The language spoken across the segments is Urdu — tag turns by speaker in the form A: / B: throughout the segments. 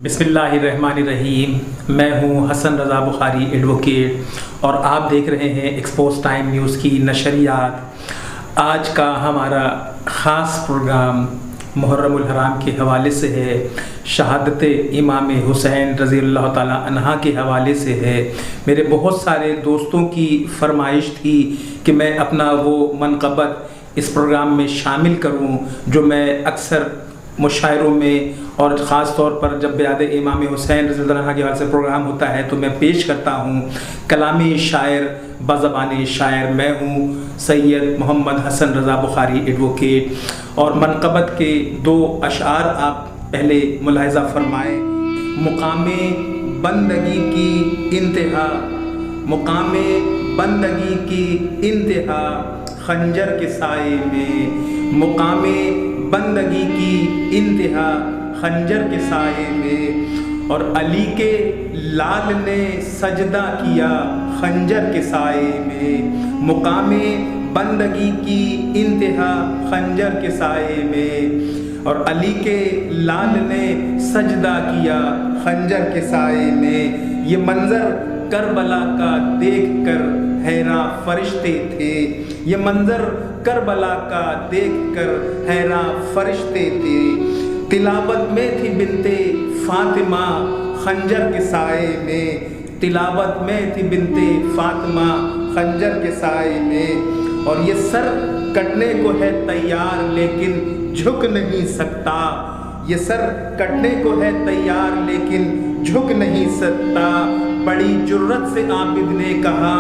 A: بسم اللہ الرحمن الرحیم۔ میں ہوں حسن رضا بخاری ایڈووکیٹ اور آپ دیکھ رہے ہیں ایکسپوز ٹائم نیوز کی نشریات۔ آج کا ہمارا خاص پروگرام محرم الحرام کے حوالے سے ہے، شہادت امام حسین رضی اللہ تعالیٰ عنہ کے حوالے سے ہے۔ میرے بہت سارے دوستوں کی فرمائش تھی کہ میں اپنا وہ منقبت اس پروگرام میں شامل کروں جو میں اکثر مشاعروں میں اور خاص طور پر جب بیاد امام حسین رضی اللہ عنہ کے حوالے سے پروگرام ہوتا ہے تو میں پیش کرتا ہوں کلامی شاعر بزبان شاعر۔ میں ہوں سید محمد حسن رضا بخاری ایڈووکیٹ، اور منقبت کے دو اشعار آپ پہلے ملاحظہ فرمائیں۔ مقام بندگی کی انتہا، مقام بندگی کی انتہا خنجر کے سائے میں، مقام بندگی کی انتہا خنجر کے سائے میں، اور علی کے لال نے سجدہ کیا خنجر کے سائے میں، مقام بندگی کی انتہا خنجر کے سائے میں، اور علی کے لال نے سجدہ کیا خنجر کے سائے میں۔ یہ منظر کربلا کا دیکھ کر حیران فرشتے تھے، یہ منظر کربلا کا دیکھ کر حیران فرشتے تھے۔ تلاوت میں تھی بنت فاطمہ خنجر کے سائے میں، تلاوت میں تھی بنت فاطمہ خنجر کے سائے میں، اور یہ سر کٹنے کو ہے تیار لیکن جھک نہیں سکتا، یہ سر کٹنے کو ہے تیار لیکن جھک نہیں سکتا۔ بڑی جرت سے عابد نے کہا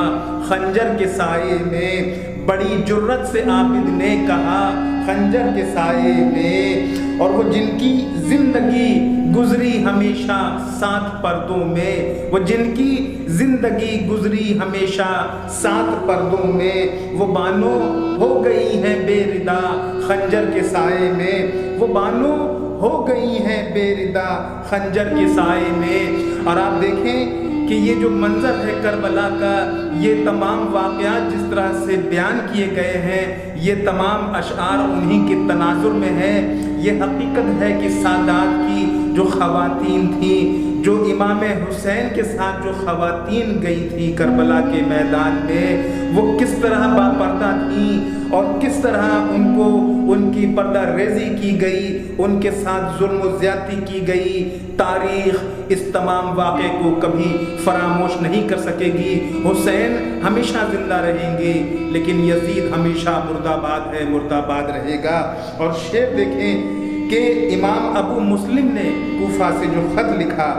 A: خنجر کے سائے میں، بڑی جرت سے عابد نے کہا خنجر کے سائے میں، اور وہ جن کی زندگی گزری ہمیشہ سات پردوں میں، وہ جن کی زندگی گزری ہمیشہ سات پردوں میں، وہ بانو ہو گئی ہیں بے ردا خنجر کے سائے میں، وہ بانو ہو گئی ہیں بے ردا خنجر کے سائے میں۔ اور آپ دیکھیں کہ یہ جو منظر ہے کربلا کا، یہ تمام واقعات جس طرح سے بیان کیے گئے ہیں، یہ تمام اشعار انہی کے تناظر میں ہے۔ یہ حقیقت ہے کہ سادات کی جو خواتین تھیں، جو امام حسین کے ساتھ جو خواتین گئی تھیں کربلا کے میدان میں، وہ کس طرح باپردہ تھیں اور کس طرح ان کو ان کی پردہ ریزی کی گئی، ان کے ساتھ ظلم و زیادتی کی گئی۔ تاریخ اس تمام واقعے کو کبھی فراموش نہیں کر سکے گی۔ حسین ہمیشہ زندہ رہیں گے لیکن یزید ہمیشہ مرد آباد ہے، مرد آباد رہے گا۔ اور شعر دیکھیں کہ امام ابو مسلم نے کوفہ سے جو خط لکھا،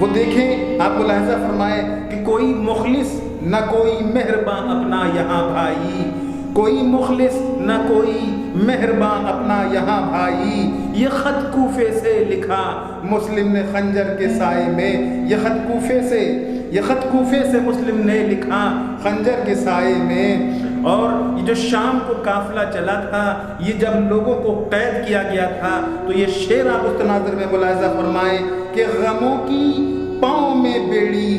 A: وہ دیکھیں، آپ ملاحظہ فرمائیں کہ کوئی مخلص نہ کوئی مہرباں اپنا یہاں بھائی، کوئی مخلص نہ کوئی مہرباں اپنا یہاں بھائی۔ یہ خط کوفے سے لکھا مسلم نے خنجر کے سائے میں، یہ خط کوفے سے مسلم نے لکھا خنجر کے سائے میں۔ اور یہ جو شام کو قافلہ چلا تھا، یہ جب لوگوں کو قید کیا گیا تھا، تو یہ شعر آپ اس تناظر میں ملاحظہ فرمائیں کہ غموں کی پاؤں میں بیڑی،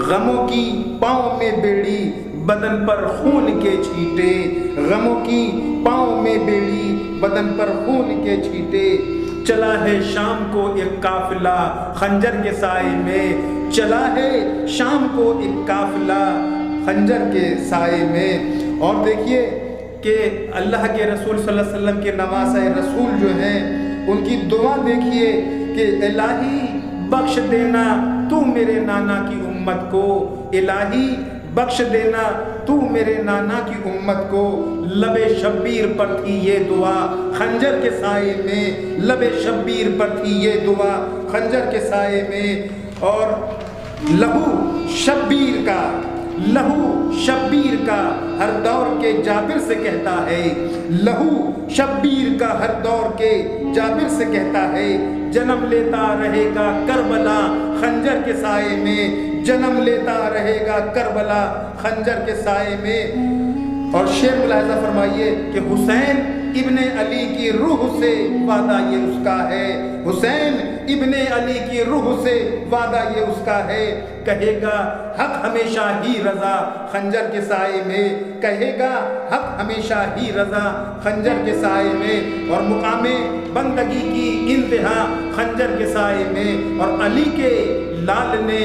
A: غموں کی پاؤں میں بیڑی بدن پر خون کے چھینٹے، غموں کی پاؤں میں بیڑی بدن پر خون کے چھینٹے۔ چلا ہے شام کو ایک قافلہ خنجر کے سائے میں، چلا ہے شام کو ایک قافلہ خنجر کے سائے میں۔ اور دیکھیے کہ اللہ کے رسول صلی اللہ علیہ وسلم کے نواسۂ رسول جو ہیں، ان کی دعا دیکھیے کہ الہی بخش دینا تو میرے نانا کی امت کو، الہی بخش دینا تو میرے نانا کی امت کو۔ لب شبیر پر تھی یہ دعا خنجر کے سائے میں، لب شبیر پر تھی یہ دعا خنجر کے سائے میں۔ اور لہو شبیر کا، لہو شبیر کا ہر دور کے جابر سے کہتا ہے، لہو شبیر کا ہر دور کے جابر سے کہتا ہے، جنم لیتا رہے گا کربلا خنجر کے سائے میں، جنم لیتا رہے گا کربلا خنجر کے سائے میں۔ اور شعر ملاحظہ فرمائیے کہ حسین ابن علی کی روح سے وعدہ یہ اس کا ہے، حسین ابن علی کی روح سے وعدہ یہ اس کا ہے، کہے گا حق ہمیشہ ہی رضا خنجر کے سائے میں، کہے گا حق ہمیشہ ہی رضا خنجر کے سائے میں۔ اور مقام بندگی کی انتہا خنجر کے سائے میں، اور علی کے لال نے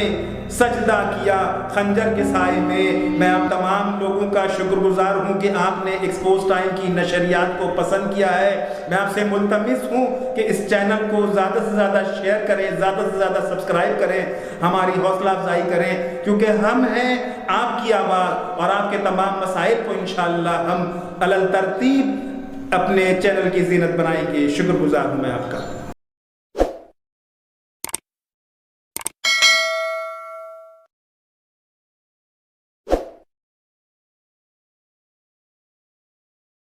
A: سجدہ کیا خنجر کے سائے میں۔ میں آپ تمام لوگوں کا شکر گزار ہوں کہ آپ نے ایکسپوز ٹائم کی نشریات کو پسند کیا ہے۔ میں آپ سے ملتمس ہوں کہ اس چینل کو زیادہ سے زیادہ شیئر کریں، زیادہ سے زیادہ سبسکرائب کریں، ہماری حوصلہ افزائی کریں، کیونکہ ہم ہیں آپ کی آواز، اور آپ کے تمام مسائل کو انشاءاللہ ہم علی الترتیب اپنے چینل کی زینت بنائیں گے۔ شکر گزار ہوں میں آپ کا۔